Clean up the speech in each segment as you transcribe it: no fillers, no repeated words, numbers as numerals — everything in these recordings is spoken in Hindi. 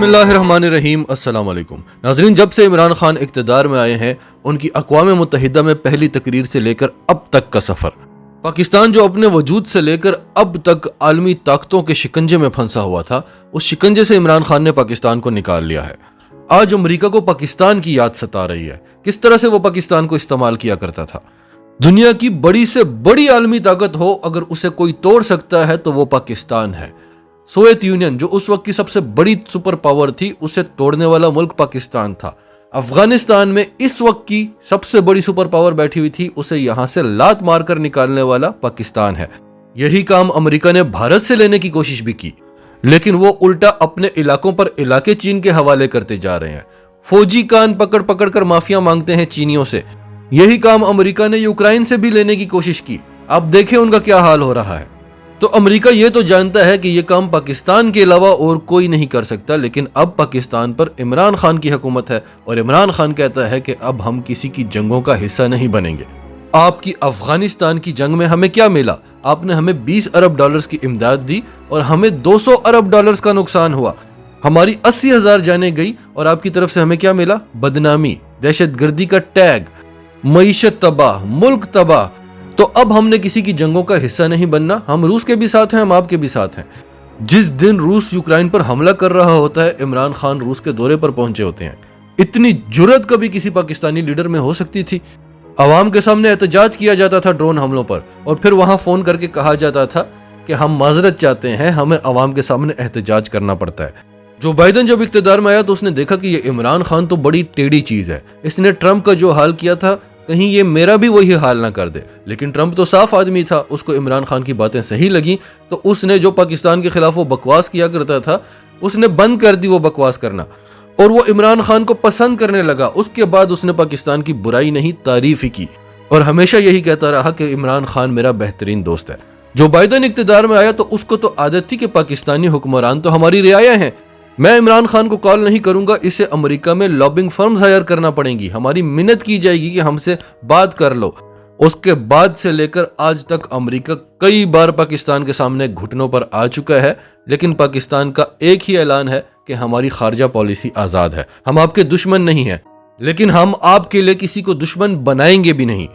बिस्मिल्लाहिर्रहमानिर्रहीम अस्सलाम वालेकुम नाज़रीन। जब से इमरान खान इक़्तिदार में आए हैं, उनकी अक़वाम मुत्तहिदा में पहली तकरीर से लेकर अब तक का सफ़र, पाकिस्तान जो अपने वजूद से लेकर अब तक आलमी ताकतों के शिकंजे में फंसा हुआ था, उस शिकंजे से इमरान खान ने पाकिस्तान को निकाल लिया है। आज अमरीका को पाकिस्तान की याद सता रही है, किस तरह से वो पाकिस्तान को इस्तेमाल किया करता था। दुनिया की बड़ी से बड़ी आलमी ताकत हो, अगर उसे कोई तोड़ सकता है तो वो पाकिस्तान है। सोवियत यूनियन जो उस वक्त की सबसे बड़ी सुपर पावर थी, उसे तोड़ने वाला मुल्क पाकिस्तान था। अफगानिस्तान में इस वक्त की सबसे बड़ी सुपर पावर बैठी हुई थी, उसे यहां से लात मारकर निकालने वाला पाकिस्तान है। यही काम अमेरिका ने भारत से लेने की कोशिश भी की, लेकिन वो उल्टा अपने इलाकों पर इलाके चीन के हवाले करते जा रहे हैं। फौजी कान पकड़ पकड़ कर माफिया मांगते हैं चीनियों से। यही काम अमेरिका ने यूक्रेन से भी लेने की कोशिश की। अब देखें उनका क्या हाल हो रहा है। तो अमेरिका ये तो जानता है कि ये काम पाकिस्तान के अलावा और कोई नहीं कर सकता, लेकिन अब पाकिस्तान पर इमरान खान की हुकूमत है और इमरान खान कहता है कि अब हम किसी की जंगों का हिस्सा नहीं बनेंगे। आपकी अफगानिस्तान की जंग में हमें क्या मिला? आपने हमें 20 अरब डॉलर्स की इमदाद दी और हमें 200 अरब डॉलर्स का नुकसान हुआ। हमारी 80,000 जानें गई और आपकी तरफ से हमें क्या मिला? बदनामी, दहशतगर्दी का टैग, मईशत तबाह, मुल्क तबाह। तो अब हमने किसी की जंगों का हिस्सा नहीं बनना। हम रूस के भी साथ हैं, हम आपके भी साथ हैं। जिस दिन रूस यूक्रेन पर हमला कर रहा होता है, इमरान खान रूस के दौरे पर पहुंचे होते हैं। इतनी जुर्रत कभी किसी पाकिस्तानी लीडर में हो सकती थी? अवाम के सामने एहतजाज किया जाता था ड्रोन हमलों पर, और फिर वहां फोन करके कहा जाता था कि हम माजरत चाहते हैं, हमें अवाम के सामने एहतजाज करना पड़ता है। जो बाइडन जब इख्तियार में आया तो उसने देखा कि ये इमरान खान तो बड़ी टेढ़ी चीज है। इसने ट्रंप का जो हाल किया था, कहीं ये मेरा भी वही हाल ना कर दे। लेकिन ट्रंप तो साफ आदमी था, उसको इमरान खान की बातें सही लगी, तो उसने जो पाकिस्तान के खिलाफ वो बकवास किया करता था, उसने बंद कर दी वो बकवास करना, और वो इमरान खान को पसंद करने लगा। उसके बाद उसने पाकिस्तान की बुराई नहीं, तारीफ ही की, और हमेशा यही कहता रहा कि इमरान खान मेरा बेहतरीन दोस्त है। जो बाइडन इख्तियार में आया तो उसको तो आदत थी कि पाकिस्तानी हुक्मरान तो हमारी रियाया हैं, मैं इमरान खान को कॉल नहीं करूंगा, इसे अमेरिका में लॉबिंग फर्म्स हायर करना पड़ेंगी, हमारी मिन्नत की जाएगी कि हमसे बात कर लो। उसके बाद से लेकर आज तक अमेरिका कई बार पाकिस्तान के सामने घुटनों पर आ चुका है, लेकिन पाकिस्तान का एक ही ऐलान है कि हमारी खारजा पॉलिसी आज़ाद है, हम आपके दुश्मन नहीं हैं, लेकिन हम आपके लिए किसी को दुश्मन बनाएंगे भी नहीं।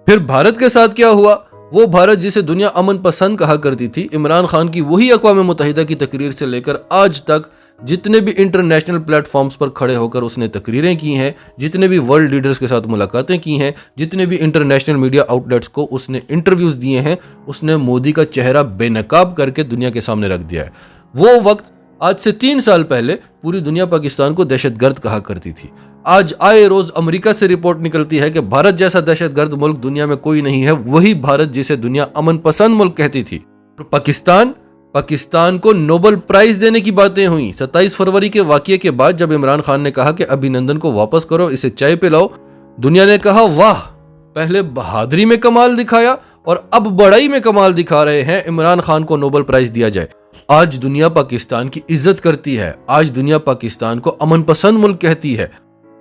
फिर भारत के साथ क्या हुआ? वो भारत जिसे दुनिया अमन पसंद कहा करती थी, इमरान खान की वही अक़वाम मुत्तहिदा की तकरीर से लेकर आज तक जितने भी इंटरनेशनल प्लेटफॉर्म्स पर खड़े होकर उसने तकरीरें की हैं, जितने भी वर्ल्ड लीडर्स के साथ मुलाकातें की हैं, जितने भी इंटरनेशनल मीडिया आउटलेट्स को उसने इंटरव्यूज़ दिए हैं, उसने मोदी का चेहरा बेनकाब करके दुनिया के सामने रख दिया है। वो वक्त आज से 3 साल पहले पूरी दुनिया पाकिस्तान को दहशतगर्द कहा करती थी। आज आए रोज अमेरिका से रिपोर्ट निकलती है कि भारत जैसा दहशतगर्द मुल्क दुनिया में कोई नहीं है, वही भारत जिसे दुनिया अमन पसंद मुल्क कहती थी। पाकिस्तान को नोबेल प्राइज देने की बातें हुई। 27 फरवरी के वाकये के बाद जब इमरान खान ने कहा कि अभिनंदन को वापस करो, इसे चाय पिलाओ, दुनिया ने कहा वाह, पहले बहादुरी में कमाल दिखाया और अब बड़ाई में कमाल दिखा रहे हैं, इमरान खान को नोबेल प्राइज दिया जाए। आज दुनिया पाकिस्तान की इज्जत करती है, आज दुनिया पाकिस्तान को अमन पसंद मुल्क कहती है।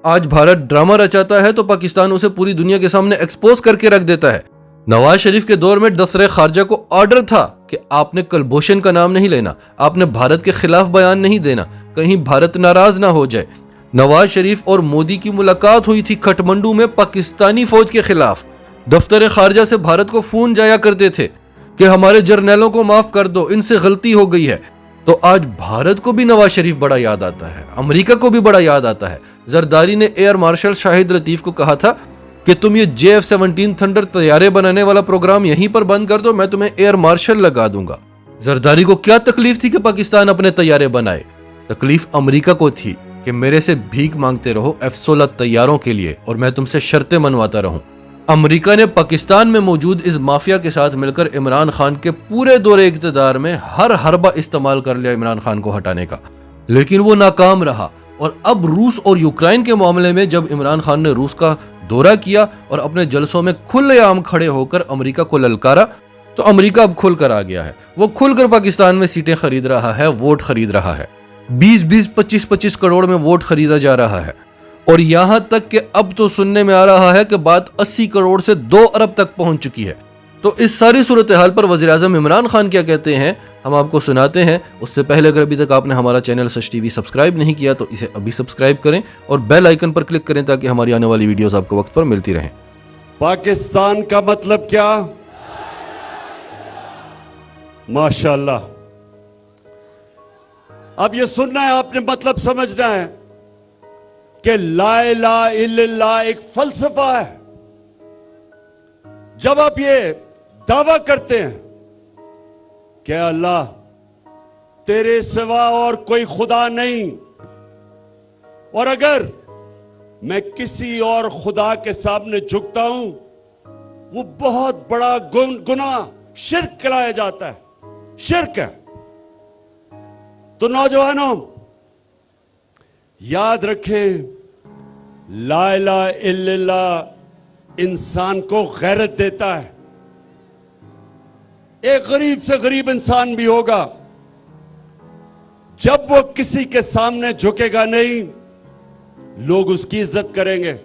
आज भारत ड्रामा रचाता है तो पाकिस्तान उसे पूरी दुनिया के सामने एक्सपोज करके रख देता है। नवाज शरीफ के दौर में दफ्तर खारजा को ऑर्डर था कि आपने कुलभूषण का नाम नहीं लेना, आपने भारत के खिलाफ बयान नहीं देना, कहीं भारत नाराज ना हो जाए। नवाज शरीफ और मोदी की मुलाकात हुई थी काठमांडू में पाकिस्तानी फौज के खिलाफ। दफ्तर खारजा से भारत को फोन जाया करते थे कि हमारे जर्नैलों को माफ कर दो, इनसे गलती हो गई है। तो आज भारत को भी नवाज शरीफ बड़ा याद आता है, अमेरिका को भी बड़ा याद आता है। जरदारी ने एयर मार्शल शाहिद लतीफ को कहा था कि तुम ये JF-17 थंडर तैयारे बनाने वाला प्रोग्राम यहीं पर बंद कर दो, मैं तुम्हें एयर मार्शल लगा दूंगा। जरदारी को क्या तकलीफ थी कि पाकिस्तान अपने तैयारे बनाए? तकलीफ अमेरिका को थी कि मेरे से भीख मांगते रहो F-16 तैयारों के लिए और मैं तुमसे शर्तें मनवाता रहूं। अमेरिका ने पाकिस्तान में मौजूद इस माफिया के साथ मिलकर इमरान खान के पूरे दौरे इक़्तिदार में हर हरबा इस्तेमाल कर लिया इमरान खान को हटाने का, लेकिन वो नाकाम रहा। और अब रूस और यूक्रेन के मामले में जब इमरान खान ने रूस का दौरा किया और अपने जलसों में खुलेआम खड़े होकर अमेरिका को ललकारा, तो अमेरिका अब खुलकर आ गया है। वो खुलकर पाकिस्तान में सीटें खरीद रहा है, वोट खरीद रहा है। 20-20, 25-25 करोड़ में वोट खरीदा जा रहा है, और यहां तक कि अब तो सुनने में आ रहा है कि बात 80 करोड़ से 2 अरब तक पहुंच चुकी है। तो इस सारी सूरत हाल पर वज़ीर आज़म इमरान खान क्या कहते हैं? हम आपको सुनाते हैं। उससे पहले अगर अभी तक आपने हमारा चैनल सच टीवी सब्सक्राइब नहीं किया तो इसे अभी सब्सक्राइब करें और बेल आइकन पर क्लिक करें ताकि हमारी आने वाली वीडियोस आपको वक्त पर मिलती रहें। पाकिस्तान का मतलब क्या? माशाअल्लाह। अब ये सुनना है आपने, मतलब समझना है कि ला इलाहा इल्लल्लाह एक फलसफा है। जब आप ये दावा करते हैं कि अल्लाह तेरे सिवा और कोई खुदा नहीं, और अगर मैं किसी और खुदा के सामने झुकता हूं वो बहुत बड़ा गुनाह शिर्क कहलाया जाता है, शिर्क है। तो नौजवानों याद रखें, ला इलाहा इल्लल्लाह इंसान को गैरत देता है। एक गरीब से गरीब इंसान भी होगा, जब वो किसी के सामने झुकेगा नहीं, लोग उसकी इज्जत करेंगे।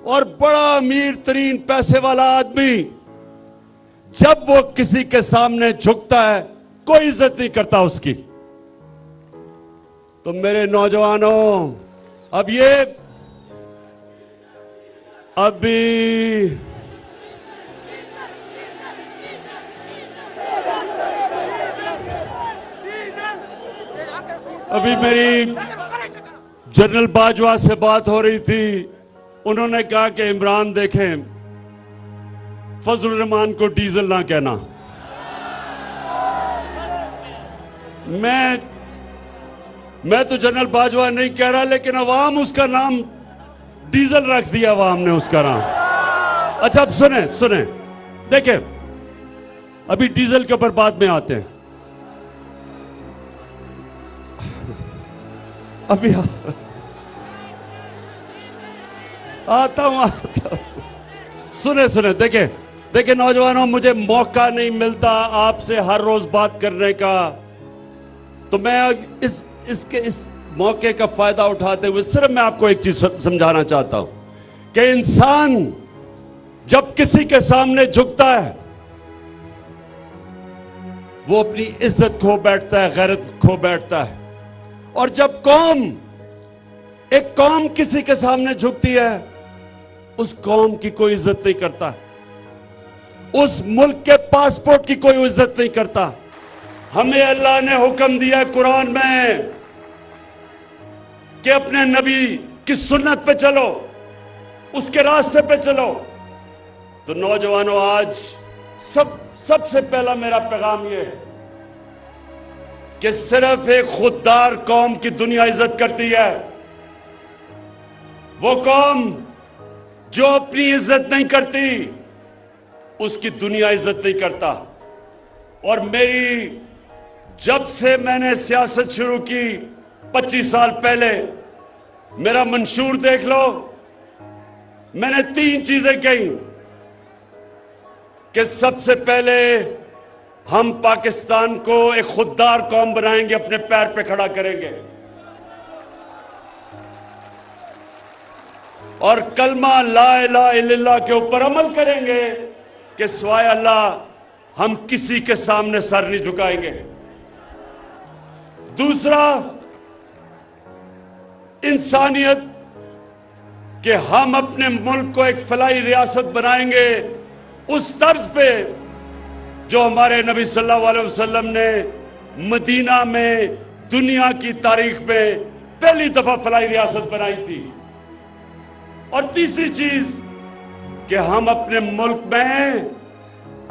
और बड़ा अमीर तरीन पैसे वाला आदमी जब वो किसी के सामने झुकता है, कोई इज्जत नहीं करता उसकी। तो मेरे नौजवानों, अब ये अभी मेरी जनरल बाजवा से बात हो रही थी। उन्होंने कहा कि इमरान देखें, फजल रहमान को डीजल ना कहना। मैं तो जनरल बाजवा नहीं कह रहा, लेकिन अवाम उसका नाम डीजल रख दिया, अवाम ने उसका नाम। अच्छा, अब सुने देखें, अभी डीजल के ऊपर बाद में आते हैं। अभी आता हूं। सुने देखे नौजवानों, मुझे मौका नहीं मिलता आपसे हर रोज बात करने का, तो मैं इस मौके का फायदा उठाते हुए सिर्फ मैं आपको एक चीज समझाना चाहता हूं कि इंसान जब किसी के सामने झुकता है, वो अपनी इज्जत खो बैठता है, गैरत खो बैठता है। और जब एक कौम किसी के सामने झुकती है, उस कौम की कोई इज्जत नहीं करता, उस मुल्क के पासपोर्ट की कोई इज्जत नहीं करता। हमें अल्लाह ने हुक्म दिया कुरान में कि अपने नबी की सुन्नत पे चलो, उसके रास्ते पे चलो। तो नौजवानों, आज सबसे पहला मेरा पैगाम यह है कि सिर्फ एक खुददार कौम की दुनिया इज्जत करती है, वो कौम जो अपनी इज्जत नहीं करती उसकी दुनिया इज्जत नहीं करता। और जब से मैंने सियासत शुरू की 25 साल पहले, मेरा मंशूर देख लो, मैंने 3 चीजें कही कि सबसे पहले हम पाकिस्तान को एक खुददार कौम बनाएंगे, अपने पैर पे खड़ा करेंगे, और कलमा ला इलाहा इल्लल्लाह के ऊपर अमल करेंगे कि सिवाय अल्लाह हम किसी के सामने सर नहीं झुकाएंगे। दूसरा, इंसानियत, कि हम अपने मुल्क को एक फलाई रियासत बनाएंगे उस तर्ज पे जो हमारे नबी सल्लल्लाहु अलैहि वसल्लम ने मदीना में दुनिया की तारीख में पहली दफा फलाई रियासत बनाई थी। और तीसरी चीज कि हम अपने मुल्क में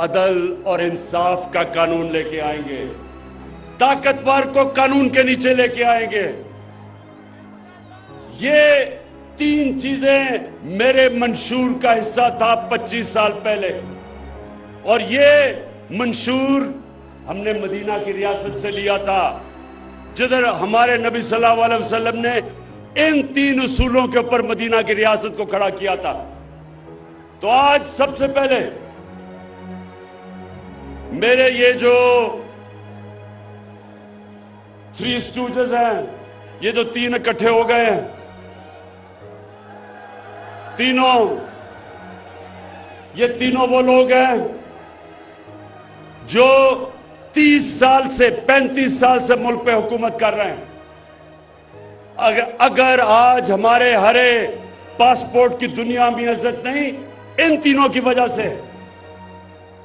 अदल और इंसाफ का कानून लेके आएंगे, ताकतवर को कानून के नीचे लेके आएंगे। ये 3 चीजें मेरे मंशूर का हिस्सा था 25 साल पहले, और ये मंशूर हमने मदीना की रियासत से लिया था, जिधर हमारे नबी सल्लल्लाहु अलैहि वसल्लम ने इन 3 उसूलों के ऊपर मदीना की रियासत को खड़ा किया था। तो आज सबसे पहले मेरे ये जो 3 स्टूजेस हैं, ये जो 3 इकट्ठे हो गए हैं, ये तीनों वो लोग हैं जो 30 साल से 35 साल से मुल्क पे हुकूमत कर रहे हैं। अगर आज हमारे हरे पासपोर्ट की दुनिया में इज्जत नहीं, इन तीनों की वजह से,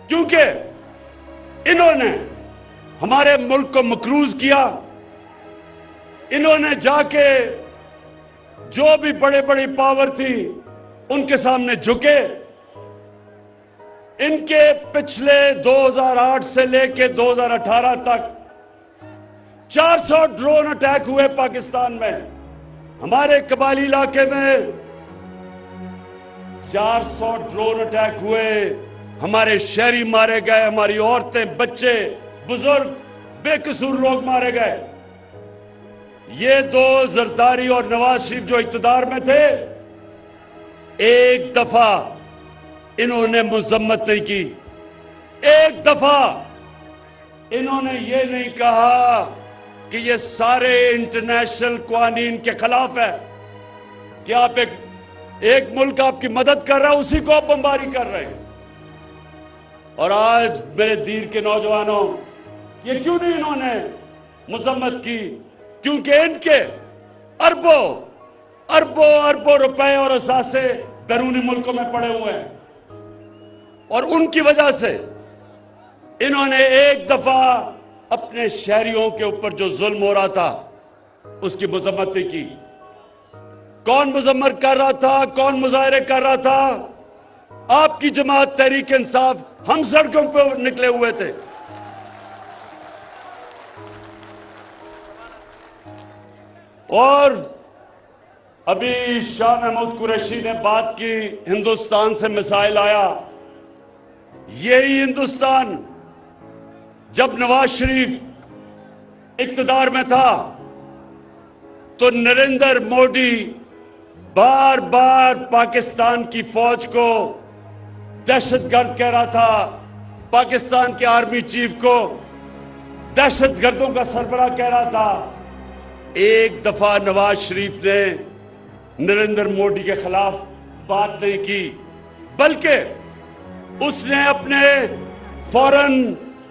क्योंकि इन्होंने हमारे मुल्क को मकरूज किया। इन्होंने जाके जो भी बड़े बड़ी पावर थी उनके सामने झुके। इनके पिछले 2008 से लेके 2018 तक 400 ड्रोन अटैक हुए पाकिस्तान में। हमारे कबाली इलाके में 400 ड्रोन अटैक हुए। हमारे शहरी मारे गए, हमारी औरतें, बच्चे, बुजुर्ग, बेकसूर लोग मारे गए। ये दो जरदारी और नवाज शरीफ जो इक्तदार में थे, एक दफा इन्होंने मजम्मत नहीं की। एक दफा इन्होंने ये नहीं कहा कि ये सारे इंटरनेशनल कानून के खिलाफ है कि आप एक मुल्क आपकी मदद कर रहा है, उसी को आप बमबारी कर रहे हैं। और आज मेरे दीर के नौजवानों, ये क्यों नहीं इन्होंने मजम्मत की? क्योंकि इनके अरबों अरबों अरबों रुपए और असासे बैरूनी मुल्कों में पड़े हुए हैं, और उनकी वजह से इन्होंने एक दफा अपने शहरियों के ऊपर जो जुल्म हो रहा था उसकी मजम्मत नहीं की। कौन मजम्मत कर रहा था, कौन मुजाहरे कर रहा था? आपकी जमात तहरीक इंसाफ। हम सड़कों पर निकले हुए थे। और अभी शाह महमूद कुरैशी ने बात की, हिंदुस्तान से मिसाइल आया। यही हिंदुस्तान जब नवाज शरीफ इक्तदार में था तो नरेंद्र मोदी बार बार पाकिस्तान की फौज को दहशतगर्द कह रहा था, पाकिस्तान के आर्मी चीफ को दहशतगर्दों का सरबराह कह रहा था। एक दफा नवाज शरीफ ने नरेंद्र मोदी के खिलाफ बात नहीं की, बल्कि उसने अपने फॉरेन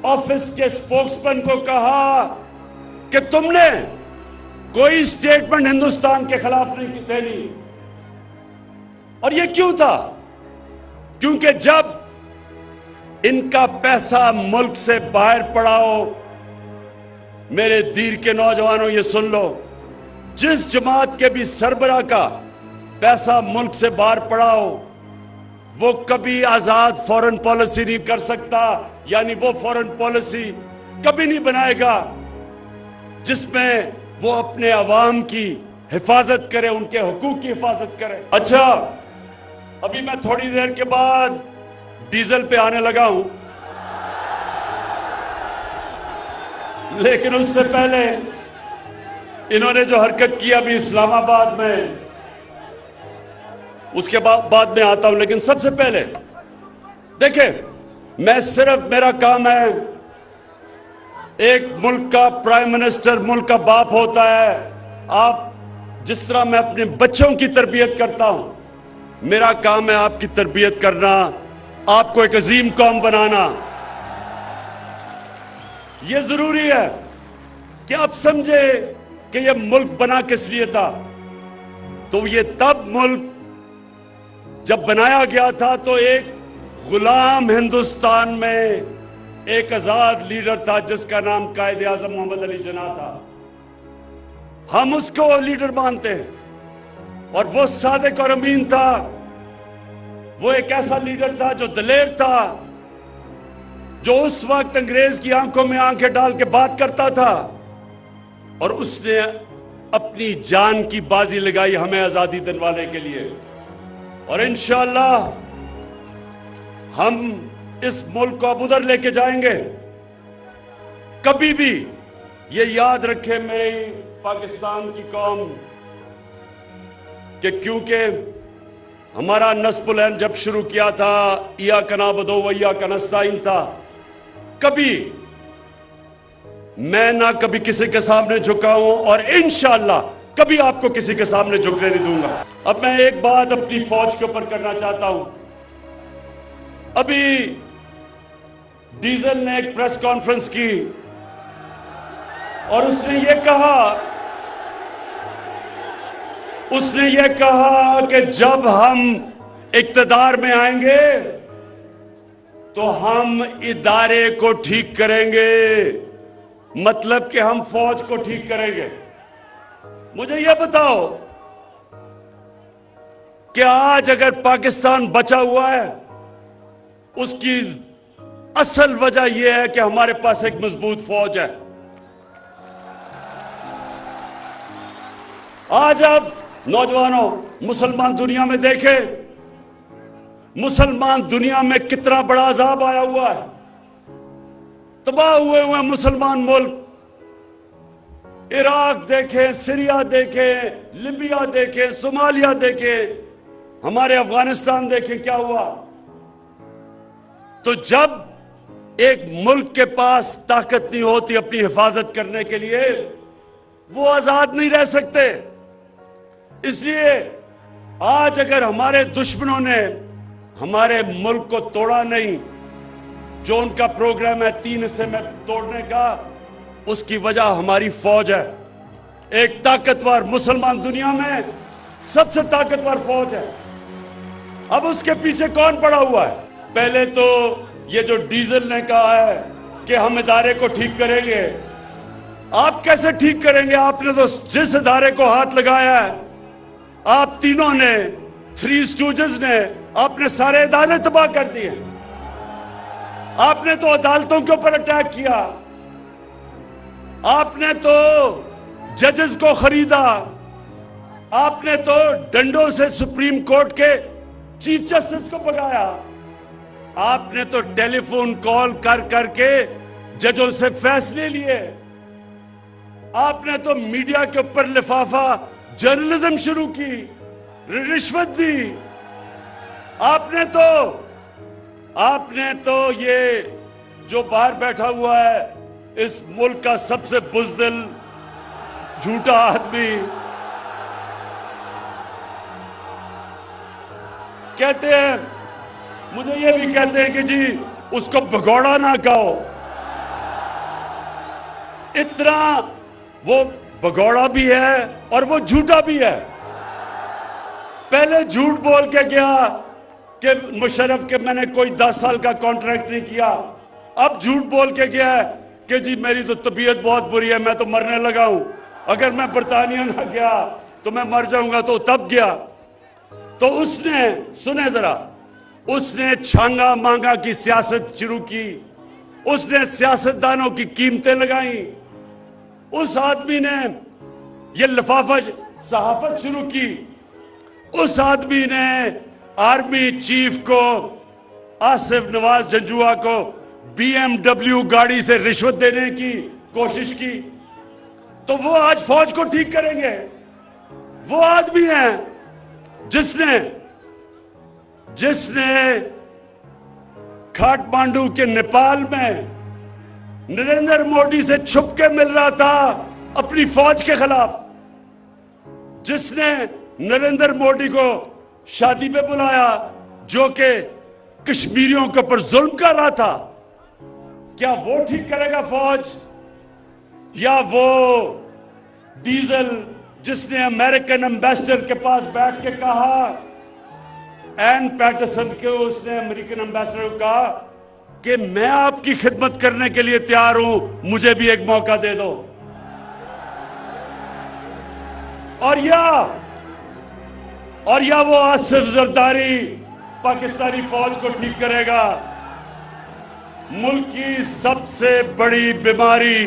ऑफिस के स्पोक्समैन को कहा कि तुमने कोई स्टेटमेंट हिंदुस्तान के खिलाफ नहीं देनी। और यह क्यों था? क्योंकि जब इनका पैसा मुल्क से बाहर पड़ा हो, मेरे दीर के नौजवानों ये सुन लो, जिस जमात के भी सरबराह का पैसा मुल्क से बाहर पड़ा हो, वो कभी आजाद फॉरेन पॉलिसी नहीं कर सकता। यानी वो फॉरेन पॉलिसी कभी नहीं बनाएगा जिसमें वो अपने अवाम की हिफाजत करे, उनके हुकूक की हिफाजत करे। अच्छा, अभी मैं थोड़ी देर के बाद डीजल पे आने लगा हूं, लेकिन उससे पहले इन्होंने जो हरकत की अभी इस्लामाबाद में, उसके बाद में आता हूं। लेकिन सबसे पहले देखें, मैं सिर्फ, मेरा काम है, एक मुल्क का प्राइम मिनिस्टर मुल्क का बाप होता है। आप जिस तरह मैं अपने बच्चों की तरबियत करता हूं, मेरा काम है आपकी तरबियत करना, आपको एक अजीम कौम बनाना। यह जरूरी है कि आप समझे कि यह मुल्क बना किस लिए था। तो ये तब मुल्क जब बनाया गया था तो एक गुलाम हिंदुस्तान में एक आजाद लीडर था जिसका नाम कायदे आजम मोहम्मद अली जिन्ना था। हम उसको लीडर मानते हैं, और वो सादिक और अमीन था। वो एक ऐसा लीडर था जो दलेर था, जो उस वक्त अंग्रेज की आंखों में आंखें डाल के बात करता था, और उसने अपनी जान की बाजी लगाई हमें आजादी दिलवाने के लिए। और इंशाअल्लाह हम इस मुल्क को अब उधर लेके जाएंगे। कभी भी ये याद रखे मेरी पाकिस्तान की कौम कि क्योंकि हमारा नस्बुल ऐन जब शुरू किया था, इया कनाबुदु व इया कनस्ताइन था, कभी मैं ना कभी किसी के सामने झुका हूं, और इंशाअल्लाह कभी आपको किसी के सामने झुकने नहीं दूंगा। अब मैं एक बात अपनी फौज के ऊपर करना चाहता हूं। अभी डीजल ने एक प्रेस कॉन्फ्रेंस की और उसने ये कहा कि जब हम इक्तदार में आएंगे तो हम इदारे को ठीक करेंगे, मतलब कि हम फौज को ठीक करेंगे। मुझे यह बताओ कि आज अगर पाकिस्तान बचा हुआ है उसकी असल वजह यह है कि हमारे पास एक मजबूत फौज है। आज आप नौजवानों मुसलमान दुनिया में देखें, मुसलमान दुनिया में कितना बड़ा अजाब आया हुआ है, तबाह हुए मुसलमान मुल्क। इराक देखें, सीरिया देखें, लिबिया देखें, सोमालिया देखें, हमारे अफगानिस्तान देखें क्या हुआ। तो जब एक मुल्क के पास ताकत नहीं होती अपनी हिफाजत करने के लिए, वो आजाद नहीं रह सकते। इसलिए आज अगर हमारे दुश्मनों ने हमारे मुल्क को तोड़ा नहीं, जो उनका प्रोग्राम है 3 हिस्से में तोड़ने का, उसकी वजह हमारी फौज है। एक ताकतवर, मुसलमान दुनिया में सबसे ताकतवर फौज है। अब उसके पीछे कौन पड़ा हुआ है? पहले तो ये जो डीजल ने कहा है कि हम इदारे को ठीक करेंगे। आप कैसे ठीक करेंगे? आपने तो जिस इदारे को हाथ लगाया है, आप तीनों ने, 3 स्टूजेस ने, आपने सारे इदारे तबाह कर दिए। आपने तो अदालतों के ऊपर अटैक किया, आपने तो जजेस को खरीदा, आपने तो डंडों से सुप्रीम कोर्ट के चीफ जस्टिस को भगाया, आपने तो टेलीफोन कॉल कर करके जजों से फैसले लिए, आपने तो मीडिया के ऊपर लिफाफा जर्नलिज्म शुरू की, रिश्वत दी, आपने तो ये जो बाहर बैठा हुआ है इस मुल्क का सबसे बुज़दिल झूठा आदमी, कहते हैं, मुझे ये भी कहते हैं कि जी उसको भगौड़ा ना कहो। इतना वो भगौड़ा भी है और वो झूठा भी है। पहले झूठ बोल के गया कि मुशर्रफ के मैंने कोई 10 साल का कॉन्ट्रैक्ट नहीं किया। अब झूठ बोल के गया है कि जी मेरी तो तबीयत बहुत बुरी है, मैं तो मरने लगा हूं, अगर मैं बरतानिया ना गया तो मैं मर जाऊंगा। तो तब गया तो उसने, सुने जरा, उसने छांगा मांगा की सियासत शुरू की, उसने सियासतदानों की कीमतें लगाई, उस आदमी ने ये लिफाफा सहाफत शुरू की, उस आदमी ने आर्मी चीफ को, आसिफ नवाज जंजुआ को BMW गाड़ी से रिश्वत देने की कोशिश की। तो वो आज फौज को ठीक करेंगे। वो आदमी है जिसने काठमांडू के नेपाल में नरेंद्र मोदी से छुप के मिल रहा था अपनी फौज के खिलाफ, जिसने नरेंद्र मोदी को शादी पे बुलाया जो कि कश्मीरियों के ऊपर जुल्म कर रहा था। क्या वो ठीक करेगा फौज? या वो डीजल जिसने अमेरिकन एम्बेसडर के पास बैठ के कहा, एन पैटरसन के, उसने अमेरिकन एम्बेसडर को कहा कि मैं आपकी खिदमत करने के लिए तैयार हूं, मुझे भी एक मौका दे दो। और या वो आसिफ जरदारी पाकिस्तानी फौज को ठीक करेगा। मुल्क की सबसे बड़ी बीमारी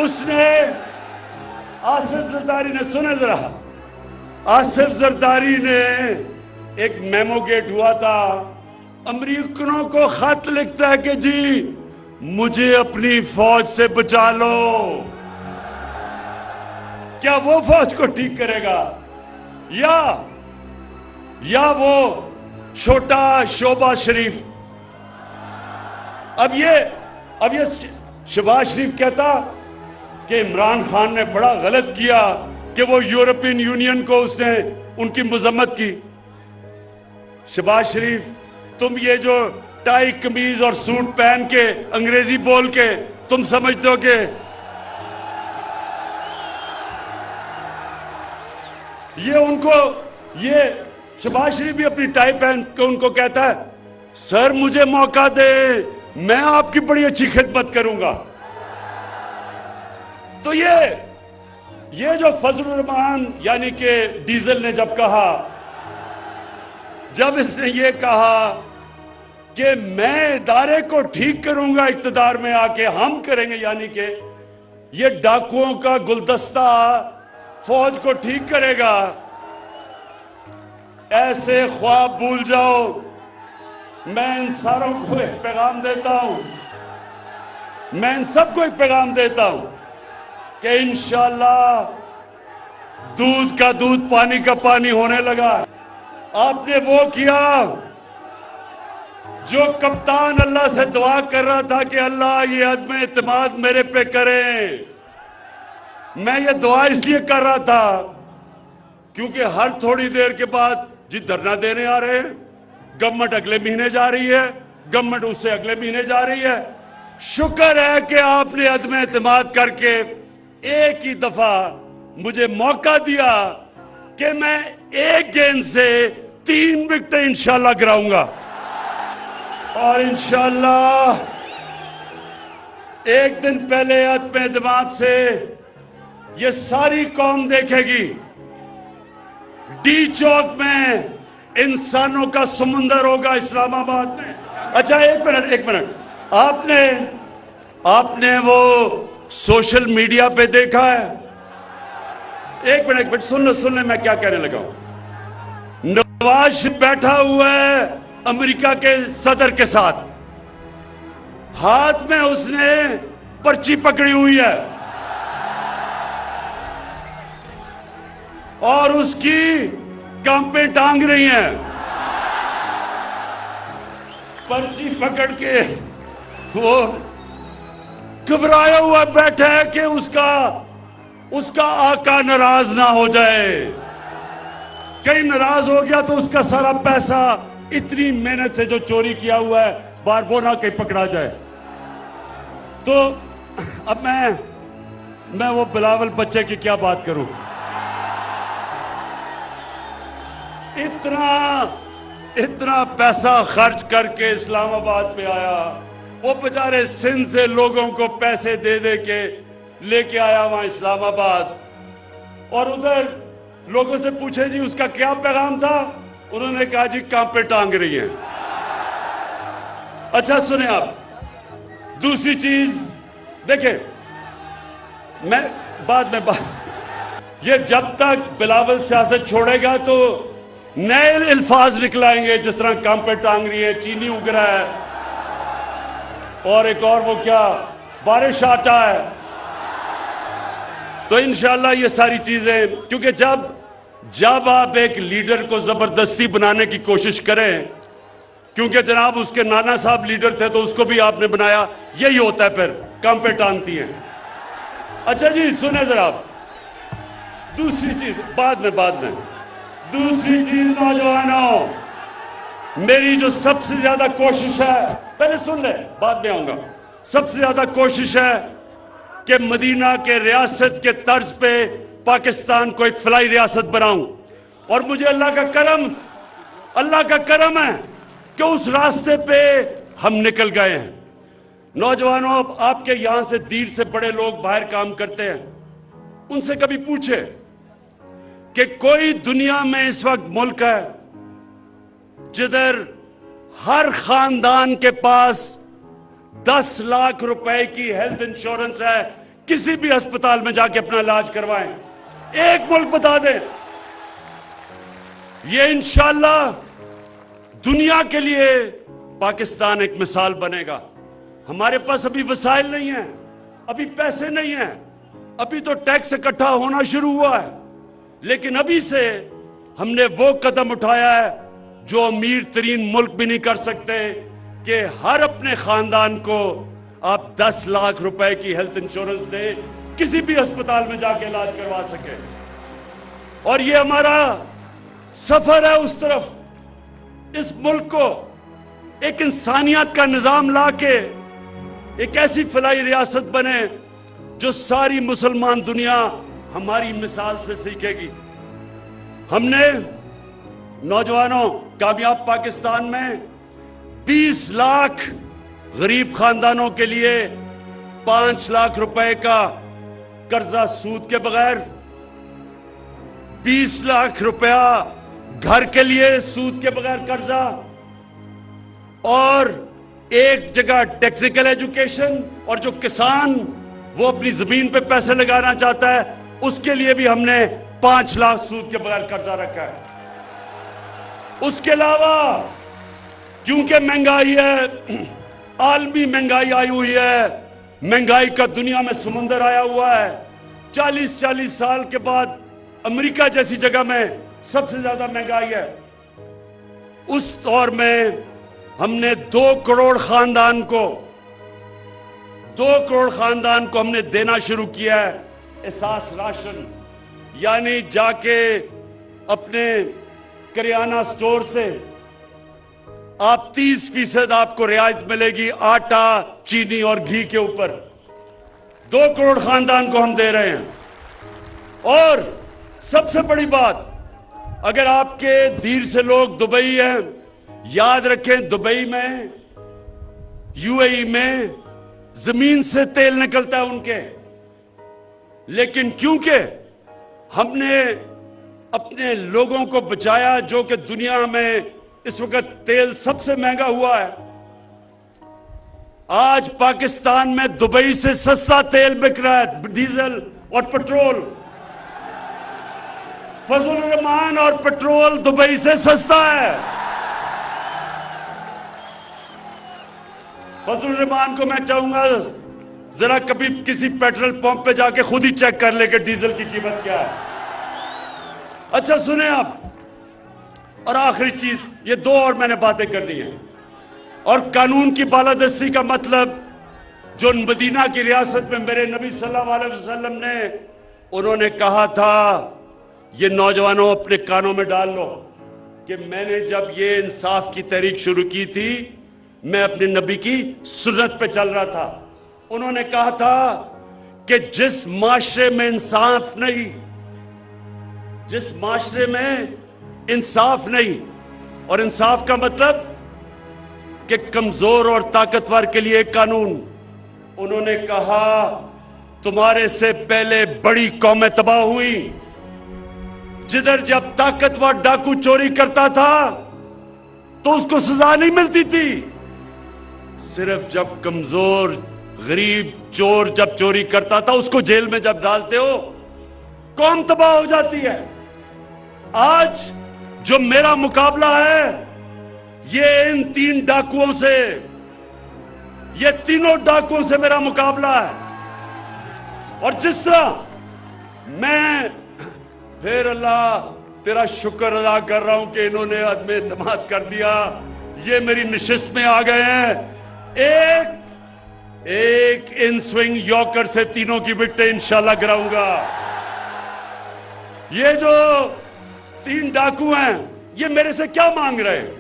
उसने, आसिफ जरदारी ने, सुने जरा, आसिफ जरदारी ने एक मेमो गेट हुआ था, अमेरिकनों को खत लिखता है कि जी मुझे अपनी फौज से बचा लो। क्या वो फौज को ठीक करेगा? या वो छोटा शोबा शरीफ? अब ये शहबाज शरीफ कहता कि इमरान खान ने बड़ा गलत किया कि वो यूरोपियन यूनियन को उसने उनकी मजम्मत की। शहबाज शरीफ, तुम ये जो टाई कमीज और सूट पहन के अंग्रेजी बोल के तुम समझते हो कि ये शहबाज शरीफ भी अपनी टाई पहन के उनको कहता है, सर मुझे मौका दे, मैं आपकी बड़ी अच्छी खिदमत करूंगा। तो ये जो फजलुर रहमान यानी कि डीजल ने जब इसने ये कहा कि मैं इदारे को ठीक करूंगा, इक्तदार में आके हम करेंगे, यानी कि ये डाकुओं का गुलदस्ता फौज को ठीक करेगा, ऐसे ख्वाब भूल जाओ। मैं इन सारों को एक पैगाम देता हूं, मैं इन सबको एक पैगाम देता हूं कि इंशाअल्लाह दूध का दूध पानी का पानी होने लगा। आपने वो किया जो कप्तान अल्लाह से दुआ कर रहा था कि अल्लाह ये अदम एतमाद मेरे पे करें। मैं ये दुआ इसलिए कर रहा था क्योंकि हर थोड़ी देर के बाद जी धरना देने आ रहे हैं, गवर्नमेंट अगले महीने जा रही है, गवर्नमेंट उससे अगले महीने जा रही है। शुक्र है कि आपने अदम एतमाद करके एक ही दफा मुझे मौका दिया कि मैं एक गेंद से 3 विकेट इंशाल्लाह गिराऊंगा, और इंशाल्लाह एक दिन पहले अदम एतमाद से ये सारी कौम देखेगी डी चौक में इंसानों का समुंदर होगा इस्लामाबाद में। अच्छा एक मिनट आपने वो सोशल मीडिया पे देखा है? एक मिनट सुन ले मैं क्या कहने लगा हूं। नवाज शरीफ बैठा हुआ है अमेरिका के सदर के साथ, हाथ में उसने पर्ची पकड़ी हुई है और उसकी कांपे टांग रही हैं। पर्ची पकड़ के वो घबराया हुआ बैठा है कि उसका आका नाराज ना हो जाए, कहीं नाराज हो गया तो उसका सारा पैसा इतनी मेहनत से जो चोरी किया हुआ है बार वो ना कहीं पकड़ा जाए। तो अब मैं वो बिलावल बच्चे की क्या बात करूं, इतना पैसा खर्च करके इस्लामाबाद पे आया, वो बेचारे सिंध से लोगों को पैसे दे दे के लेके आया वहां इस्लामाबाद, और उधर लोगों से पूछे जी उसका क्या पैगाम था, उन्होंने कहा जी कांपे टांग रही हैं। अच्छा सुने आप, दूसरी चीज देखें, मैं बाद में ये जब तक बिलावल सियासत छोड़ेगा तो नए अल्फाज निकलाएंगे, जिस तरह कांपे टांग रही है, चीनी उग रहा है, और एक और वो क्या बारिश आता है। तो इंशाल्लाह ये सारी चीजें, क्योंकि जब आप एक लीडर को जबरदस्ती बनाने की कोशिश करें, क्योंकि जनाब उसके नाना साहब लीडर थे तो उसको भी आपने बनाया, यही होता है, फिर कांपे टांगती हैं। अच्छा जी सुने जरा, दूसरी चीज बाद में दूसरी चीज नौजवानों, मेरी जो सबसे ज्यादा कोशिश है, पहले सुन ले बाद में आऊंगा, सबसे ज्यादा कोशिश है कि मदीना के रियासत के तर्ज पे पाकिस्तान को एक फलाई रियासत बनाऊं, और मुझे अल्लाह का करम है कि उस रास्ते पे हम निकल गए हैं। नौजवानों, आपके यहां से दीर से बड़े लोग बाहर काम करते हैं, उनसे कभी पूछे कि कोई दुनिया में इस वक्त मुल्क है जिधर हर खानदान के पास 10 लाख रुपए की हेल्थ इंश्योरेंस है, किसी भी अस्पताल में जाके अपना इलाज करवाएं? एक मुल्क बता दें। ये इंशाल्लाह दुनिया के लिए पाकिस्तान एक मिसाल बनेगा। हमारे पास अभी वसाइल नहीं है, अभी पैसे नहीं है, अभी तो टैक्स इकट्ठा होना शुरू हुआ है, लेकिन अभी से हमने वो कदम उठाया है जो अमीर तरीन मुल्क भी नहीं कर सकते, कि हर अपने खानदान को आप 10 लाख रुपए की हेल्थ इंश्योरेंस दे, किसी भी अस्पताल में जाके इलाज करवा सके। और ये हमारा सफर है उस तरफ, इस मुल्क को एक इंसानियत का निजाम लाके एक ऐसी फलाई रियासत बने जो सारी मुसलमान दुनिया हमारी मिसाल से सीखेगी। हमने नौजवानों कामयाब पाकिस्तान में 20 लाख गरीब खानदानों के लिए 5 लाख रुपए का कर्जा सूद के बगैर, 20 लाख रुपया घर के लिए सूद के बगैर कर्जा, और एक जगह टेक्निकल एजुकेशन, और जो किसान वो अपनी जमीन पे पैसे लगाना चाहता है उसके लिए भी हमने 5 लाख सूद के बगैर कर्जा रखा है। उसके अलावा क्योंकि महंगाई है, आलमी महंगाई आई हुई है, महंगाई का दुनिया में समुंदर आया हुआ है। 40 साल के बाद अमेरिका जैसी जगह में सबसे ज्यादा महंगाई है। उस दौर में हमने 2 करोड़ खानदान को हमने देना शुरू किया है एहसास राशन, यानी जाके अपने करियाना स्टोर से आप 30% आपको रियायत मिलेगी आटा, चीनी और घी के ऊपर। 2 करोड़ खानदान को हम दे रहे हैं। और सबसे बड़ी बात, अगर आपके धीर से लोग दुबई हैं, याद रखें दुबई में, यूएई में जमीन से तेल निकलता है उनके, लेकिन क्योंकि हमने अपने लोगों को बचाया, जो कि दुनिया में इस वक्त तेल सबसे महंगा हुआ है, आज पाकिस्तान में दुबई से सस्ता तेल बिक रहा है, डीजल और पेट्रोल। फजल रहमान और पेट्रोल दुबई से सस्ता है। फजल रहमान को मैं चाहूंगा जरा कभी किसी पेट्रोल पंप पे जाके खुद ही चेक कर ले कि डीजल की कीमत क्या है। अच्छा सुने आप, और आखिरी चीज, ये 2 और मैंने बातें कर दी हैं। और कानून की बालादस्ती का मतलब, जो मदीना की रियासत में मेरे नबी सल्लल्लाहु अलैहि वसल्लम ने, उन्होंने कहा था, ये नौजवानों अपने कानों में डाल लो, कि मैंने जब ये इंसाफ की तहरीक शुरू की थी, मैं अपने नबी की सुन्नत पे चल रहा था। उन्होंने कहा था कि जिस माशरे में इंसाफ नहीं, जिस माशरे में इंसाफ नहीं, और इंसाफ का मतलब कि कमजोर और ताकतवर के लिए कानून, उन्होंने कहा तुम्हारे से पहले बड़ी कौमें तबाह हुई, जिधर जब ताकतवर डाकू चोरी करता था तो उसको सजा नहीं मिलती थी, सिर्फ जब कमजोर गरीब चोर जब चोरी करता था उसको जेल में जब डालते हो कौम तबाह हो जाती है। आज जो मेरा मुकाबला है ये इन 3 डाकुओं से, ये तीनों डाकुओं से मेरा मुकाबला है। और जिस तरह मैं फिर अल्लाह तेरा शुक्र अदा कर रहा हूं कि इन्होंने अदम एतमाद कर दिया, ये मेरी नशिस्त में आ गए हैं, एक इन स्विंग यॉर्कर से तीनों की विकेटें इंशाल्लाह गिराऊंगा। ये जो 3 डाकू हैं ये मेरे से क्या मांग रहे हैं,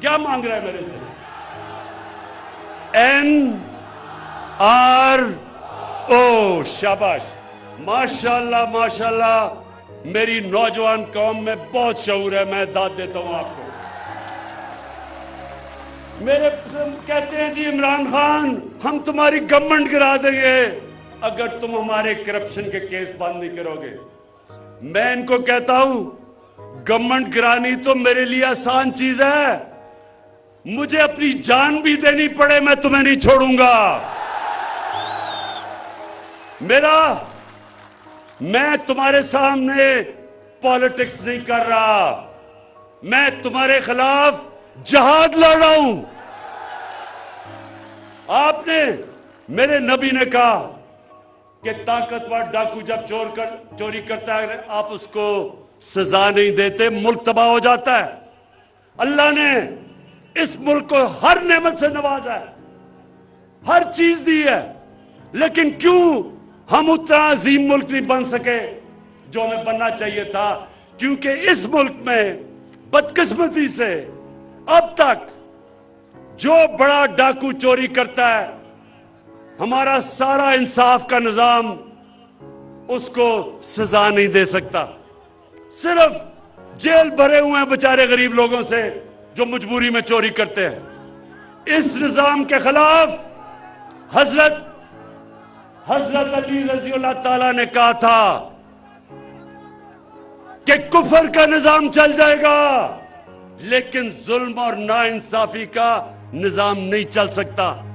क्या मांग रहे हैं मेरे से? NRO। शाबाश, माशाल्लाह माशाल्लाह, मेरी नौजवान कौम में बहुत शऊर है, मैं दाद देता हूं आपको। मेरे कहते हैं जी इमरान खान हम तुम्हारी गवर्नमेंट गिरा देंगे अगर तुम हमारे करप्शन के केस बंद नहीं करोगे। मैं इनको कहता हूं गवर्नमेंट गिरानी तो मेरे लिए आसान चीज है, मुझे अपनी जान भी देनी पड़े मैं तुम्हें नहीं छोड़ूंगा। मैं तुम्हारे सामने पॉलिटिक्स नहीं कर रहा, मैं तुम्हारे खिलाफ जहाद लड़ रहा हूं। आपने, मेरे नबी ने कहा कि ताकतवर डाकू जब चोरी करता है आप उसको सजा नहीं देते, मुल्क तबाह हो जाता है। अल्लाह ने इस मुल्क को हर नेमत से नवाजा है, हर चीज दी है, लेकिन क्यों हम उतना अजीम मुल्क नहीं बन सके जो हमें बनना चाहिए था? क्योंकि इस मुल्क में बदकिस्मती से अब तक जो बड़ा डाकू चोरी करता है, हमारा सारा इंसाफ का निजाम उसको सजा नहीं दे सकता। सिर्फ जेल भरे हुए हैं बेचारे गरीब लोगों से जो मजबूरी में चोरी करते हैं। इस निजाम के खिलाफ हजरत अली रजी अल्लाह ताला ने कहा था कि कुफर का निजाम चल जाएगा, लेकिन जुल्म और नाइंसाफी का निजाम नहीं चल सकता।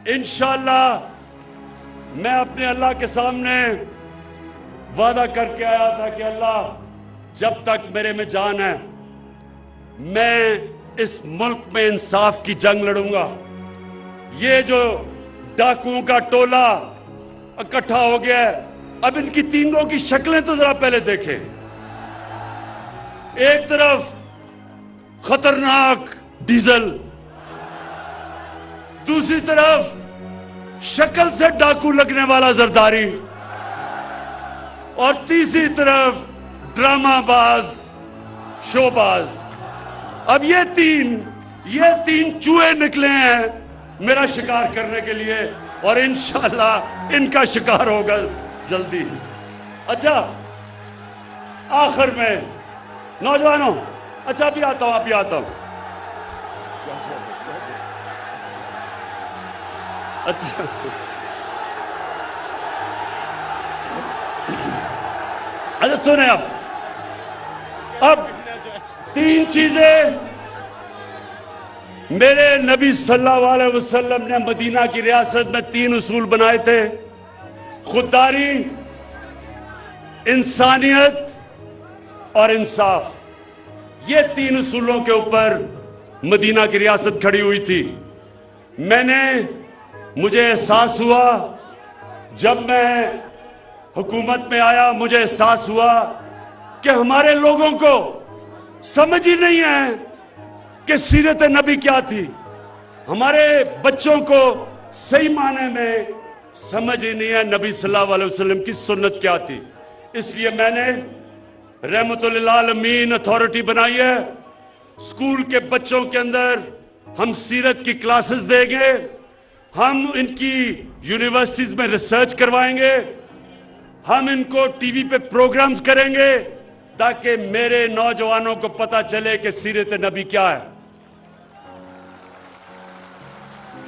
इंशाअल्लाह मैं अपने अल्लाह के सामने वादा करके आया था कि अल्लाह, जब तक मेरे में जान है, मैं इस मुल्क में इंसाफ की जंग लड़ूंगा। ये जो डाकुओं का टोला इकट्ठा हो गया है, अब इनकी तीनों की शक्लें तो जरा पहले देखें। एक तरफ खतरनाक डीजल, दूसरी तरफ शक्ल से डाकू लगने वाला जरदारी, और तीसरी तरफ ड्रामाबाज शोबाज। अब ये तीन चूहे निकले हैं मेरा शिकार करने के लिए, और इंशाअल्लाह इनका शिकार होगा जल्दी। अच्छा, आखिर में नौजवानों, अच्छा अभी आता हूं। अच्छा, अच्छा सुने, अब तीन चीजें मेरे नबी सल्लल्लाहु अलैहि वसल्लम ने मदीना की रियासत में तीन उसूल बनाए थे: खुददारी, इंसानियत और इंसाफ। ये तीन उसूलों के ऊपर मदीना की रियासत खड़ी हुई थी। मुझे एहसास हुआ, जब मैं हुकूमत में आया, मुझे एहसास हुआ कि हमारे लोगों को समझ ही नहीं है कि सीरत नबी क्या थी। हमारे बच्चों को सही माने में समझ ही नहीं है नबी सल्लल्लाहु अलैहि वसल्लम की सुन्नत क्या थी। इसलिए मैंने रहमतुल लिल आलमीन अथॉरिटी बनाई है। स्कूल के बच्चों के अंदर हम सीरत की क्लासेस देंगे, हम इनकी यूनिवर्सिटीज में रिसर्च करवाएंगे, हम इनको टीवी पे प्रोग्राम्स करेंगे, ताकि मेरे नौजवानों को पता चले कि सीरत नबी क्या है।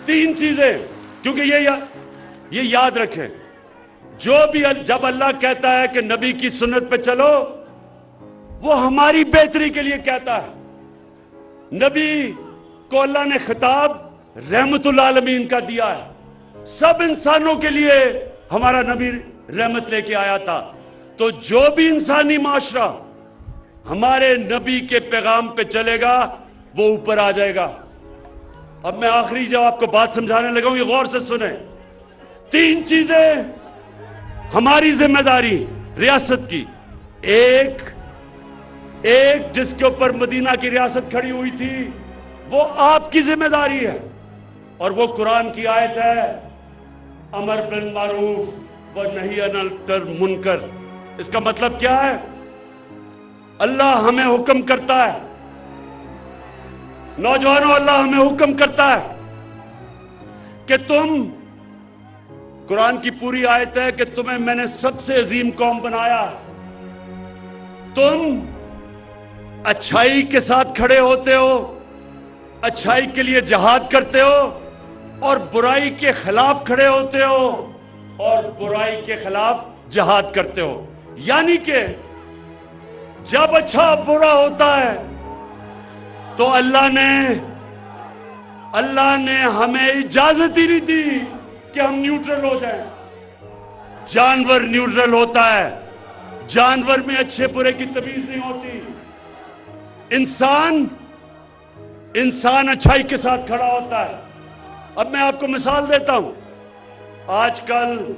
तीन चीजें, क्योंकि ये याद रखें, जब अल्लाह कहता है कि नबी की सुन्नत पे चलो, वो हमारी बेहतरी के लिए कहता है। नबी को अल्लाह ने खिताब रहमतुल आलमीन का दिया है। सब इंसानों के लिए हमारा नबी रहमत लेके आया था। तो जो भी इंसानी माशरा हमारे नबी के पैगाम पे चलेगा, वो ऊपर आ जाएगा। अब मैं आखिरी जब आपको बात समझाने लगा हूं, ये गौर से सुने। तीन चीजें हमारी जिम्मेदारी रियासत की। एक जिसके ऊपर मदीना की रियासत खड़ी हुई थी, वो आपकी जिम्मेदारी है, और वो कुरान की आयत है, अमर बिल मारूफ व नही अनिल मुनकर। इसका मतलब क्या है? अल्लाह हमें हुक्म करता है, नौजवानों, अल्लाह हमें हुक्म करता है कि तुम, कुरान की पूरी आयत है कि तुम्हें मैंने सबसे अजीम कौम बनाया। तुम अच्छाई के साथ खड़े होते हो, अच्छाई के लिए जिहाद करते हो, और बुराई के खिलाफ खड़े होते हो, और बुराई के खिलाफ जिहाद करते हो। यानी कि जब अच्छा बुरा होता है तो अल्लाह ने हमें इजाजत ही नहीं दी कि हम न्यूट्रल हो जाएं। जानवर न्यूट्रल होता है, जानवर में अच्छे बुरे की तमीज नहीं होती। इंसान अच्छाई के साथ खड़ा होता है। अब मैं आपको मिसाल देता हूं। आजकल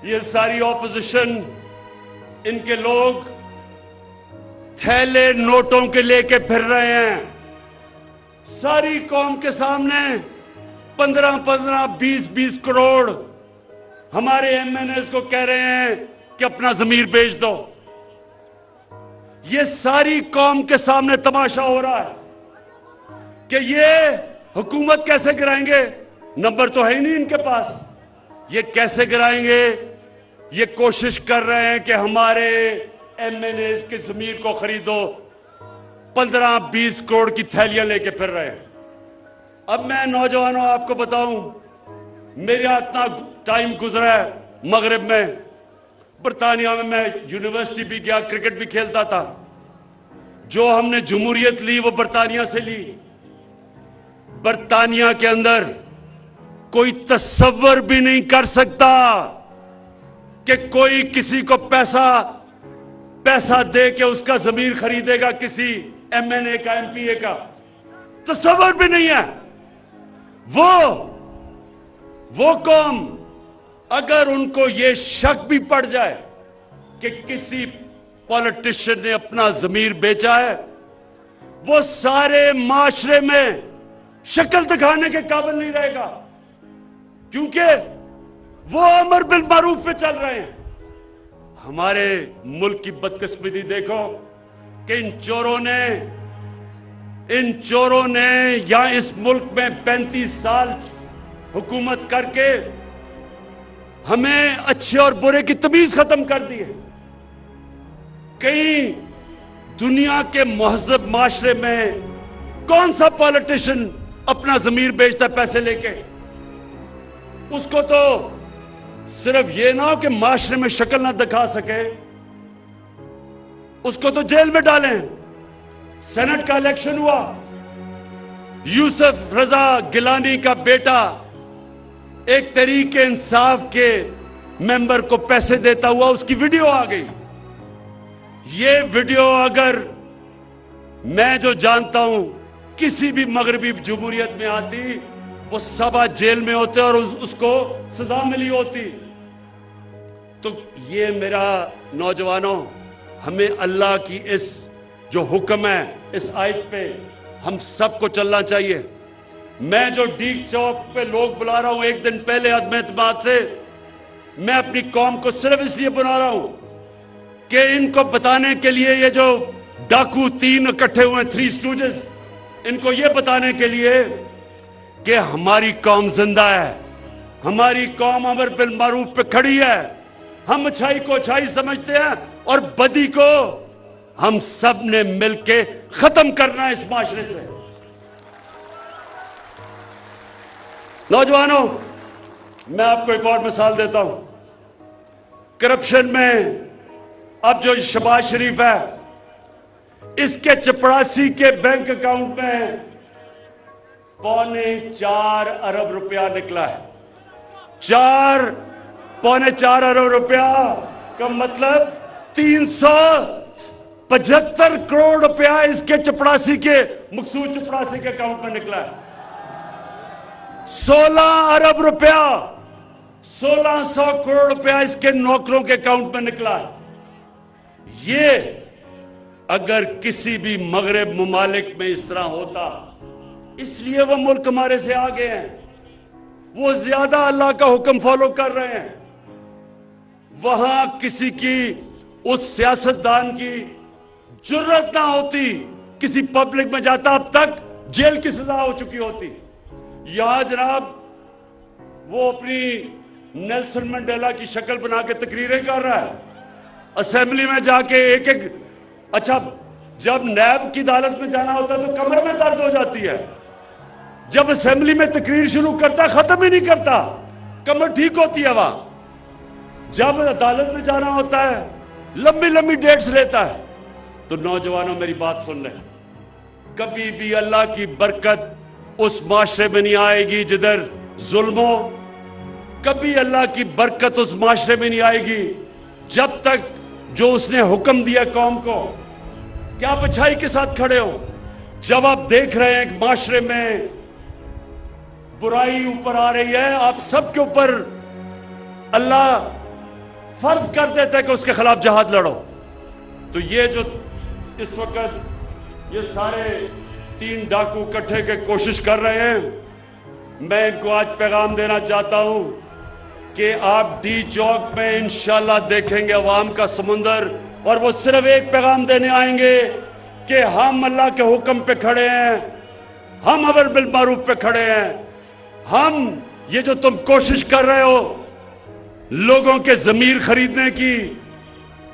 ये सारी ऑपोजिशन, इनके लोग थैले नोटों के लेके फिर रहे हैं। सारी कौम के सामने 15-15, 20-20 करोड़ हमारे एमएनएस को कह रहे हैं कि अपना जमीर बेच दो। ये सारी कौम के सामने तमाशा हो रहा है। कि ये हुकूमत कैसे गिराएंगे, नंबर तो है ही नहीं इनके पास, ये कैसे गिराएंगे। ये कोशिश कर रहे हैं कि हमारे एमएनएस की जमीर को खरीदो, 15-20 करोड़ की थैलियां लेके फिर रहे हैं। अब मैं नौजवानों आपको बताऊं, मेरा इतना टाइम गुजरा है मगरिब में, बरतानिया में मैं यूनिवर्सिटी भी गया, क्रिकेट भी खेलता था। जो हमने जमहूरियत ली वो बरतानिया से ली। बरतानिया के अंदर कोई तस्वर भी नहीं कर सकता कि कोई किसी को पैसा दे के उसका जमीर खरीदेगा, किसी एमएनए का, एमपीए का, तस्वर भी नहीं है। वो कौम, अगर उनको यह शक भी पड़ जाए कि किसी पॉलिटिशियन ने अपना जमीर बेचा है, वो सारे माशरे में शक्ल दिखाने के काबिल नहीं रहेगा, क्योंकि वो अमर बिल मारूफ पे चल रहे हैं। हमारे मुल्क की बदकिस्मती देखो कि इन चोरों ने यहां इस मुल्क में 35 साल हुकूमत करके हमें अच्छे और बुरे की तमीज खत्म कर दी है। कहीं दुनिया के महज़ब माशरे में कौन सा पॉलिटिशियन अपना जमीर बेचता पैसे लेके? उसको तो सिर्फ ये ना हो कि माशरे में शक्ल ना दिखा सके, उसको तो जेल में डालें। सेनेट का इलेक्शन हुआ, यूसुफ रजा गिलानी का बेटा एक तरीके इंसाफ के मेंबर को पैसे देता हुआ, उसकी वीडियो आ गई। ये वीडियो अगर मैं जो जानता हूं किसी भी मगरबी जमहूरियत में आती, वो सब आज जेल में होते और उसको सजा मिली होती। तो ये मेरा नौजवानों, हमें अल्लाह की इस जो हुक्म है, इस आयत पे हम सबको चलना चाहिए। मैं जो डीग चौक पे लोग बुला रहा हूं एक दिन पहले अदम एतमाद से, मैं अपनी कौम को सिर्फ इसलिए बुला रहा हूं कि इनको बताने के लिए, ये जो डाकू 3 इकट्ठे हुए, 3 स्टूडेंट्स, इनको ये बताने के लिए कि हमारी कौम जिंदा है, हमारी कौम अमर बिल मारूफ पे खड़ी है। हम अच्छाई को अच्छाई समझते हैं और बदी को हम सब ने मिलके खत्म करना है इस माशरे से। नौजवानों, मैं आपको एक और मिसाल देता हूं। करप्शन में अब जो शहबाज शरीफ है, इसके चपरासी के बैंक अकाउंट में 4.25 अरब रुपया निकला है। 4.25 अरब रुपया का मतलब 375 करोड़ रुपया इसके चपरासी के, मकसूद चपरासी के अकाउंट में निकला है। 16 अरब रुपया, 1600 करोड़ रुपया इसके नौकरों के अकाउंट में निकला है। ये अगर किसी भी मगरब मुमालिक में इस तरह होता, इसलिए वो मुल्क हमारे से आगे हैं, वो ज्यादा अल्लाह का हुक्म फॉलो कर रहे हैं। वहां किसी की, उस सियासतदान की जुर्रत ना होती, किसी पब्लिक में जाता, अब तक जेल की सजा हो चुकी होती। यहां जनाब वो अपनी नेल्सन मंडेला की शक्ल बना के तकरीरें कर रहा है, असेंबली में जाके एक अच्छा, जब नैब की अदालत में जाना होता है तो कमर में दर्द हो जाती है, जब असेंबली में तकरीर शुरू करता खत्म ही नहीं करता, कमर ठीक होती है। वहां जब अदालत में जाना होता है लंबी लंबी डेट्स लेता है। तो नौजवानों, मेरी बात सुन ले, कभी भी अल्लाह की बरकत उस माशरे में नहीं आएगी जिधर जुल्म हो। कभी अल्लाह की बरकत उस माशरे में नहीं आएगी जब तक जो उसने हुक्म दिया कौम को कि आप अच्छाई के साथ खड़े हो। जब आप देख रहे हैं माशरे में बुराई ऊपर आ रही है, आप सबके ऊपर अल्लाह फर्ज कर देता है कि उसके खिलाफ जहाद लड़ो। तो ये जो इस वक्त ये सारे 3 डाकू इकट्ठे के कोशिश कर रहे हैं, मैं इनको आज पैगाम देना चाहता हूं कि आप डी चौक में इंशाल्लाह देखेंगे अवाम का समुंदर, और वो सिर्फ एक पैगाम देने आएंगे कि हम अल्लाह के हुक्म पे खड़े हैं, हम अमर बिल मारूफ पे खड़े हैं। हम ये जो तुम कोशिश कर रहे हो लोगों के जमीर खरीदने की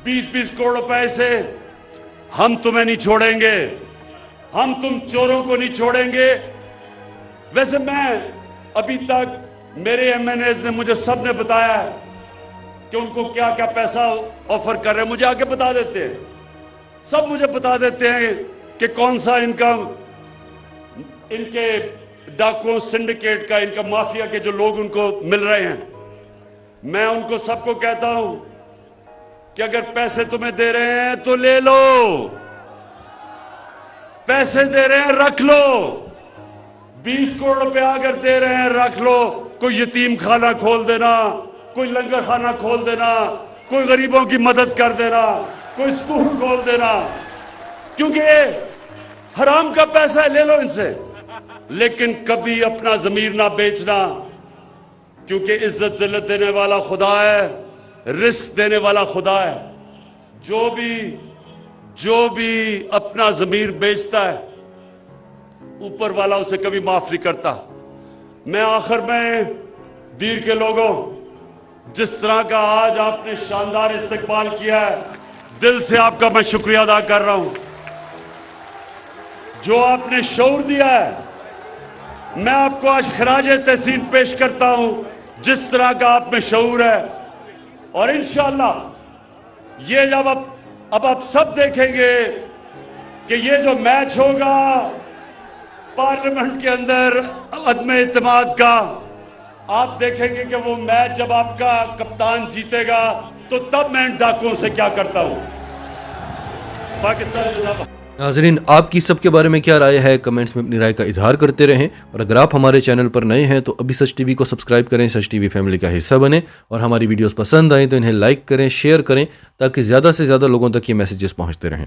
20-20 करोड़ रुपए से, हम तुम्हें नहीं छोड़ेंगे। हम तुम चोरों को नहीं छोड़ेंगे। वैसे मैं अभी तक मेरे एमएनएज ने मुझे सब ने बताया कि उनको क्या क्या पैसा ऑफर कर रहे हैं, मुझे आके बता देते हैं। सब मुझे बता देते हैं कि कौन सा इनकम इनके डाकुओं सिंडिकेट का, इनका माफिया के जो लोग उनको मिल रहे हैं। मैं उनको सबको कहता हूं कि अगर पैसे तुम्हें दे रहे हैं तो ले लो, पैसे दे रहे हैं रख लो, 20 करोड़ रुपया अगर दे रहे हैं रख लो। कोई यतीम खाना खोल देना, कोई लंगर खाना खोल देना, कोई गरीबों की मदद कर देना, कोई स्कूल खोल देना, क्योंकि ये हराम का पैसा है, ले लो इनसे। लेकिन कभी अपना जमीर ना बेचना, क्योंकि इज्जत जिल्लत देने वाला खुदा है, रिस्क देने वाला खुदा है। जो भी अपना जमीर बेचता है ऊपर वाला उसे कभी माफ नहीं करता। मैं आखिर में दीर के लोगों, जिस तरह का आज आपने शानदार इस्तकबाल किया है, दिल से आपका मैं शुक्रिया अदा कर रहा हूं। जो आपने शऊर दिया है, मैं आपको आज खराज तहसीन पेश करता हूं, जिस तरह का आप में शऊर है। और इंशाअल्लाह ये जब अब आप सब देखेंगे कि ये जो मैच होगा पार्लियामेंट के अंदर अदम इत्तेमाद का, आप देखेंगे कि वो मैच जब आपका कप्तान जीतेगा तो तब मैं इन डाकुओं से क्या करता हूं। पाकिस्तान जिंदाबाद। नाजरीन, आपकी सबके बारे में क्या राय है, कमेंट्स में अपनी राय का इजहार करते रहें। और अगर आप हमारे चैनल पर नए हैं तो अभी सच टीवी को सब्सक्राइब करें, सच टीवी फैमिली का हिस्सा बने। और हमारी वीडियोस पसंद आए तो इन्हें लाइक करें, शेयर करें, ताकि ज़्यादा से ज़्यादा लोगों तक ये मैसेजेस पहुंचते रहें।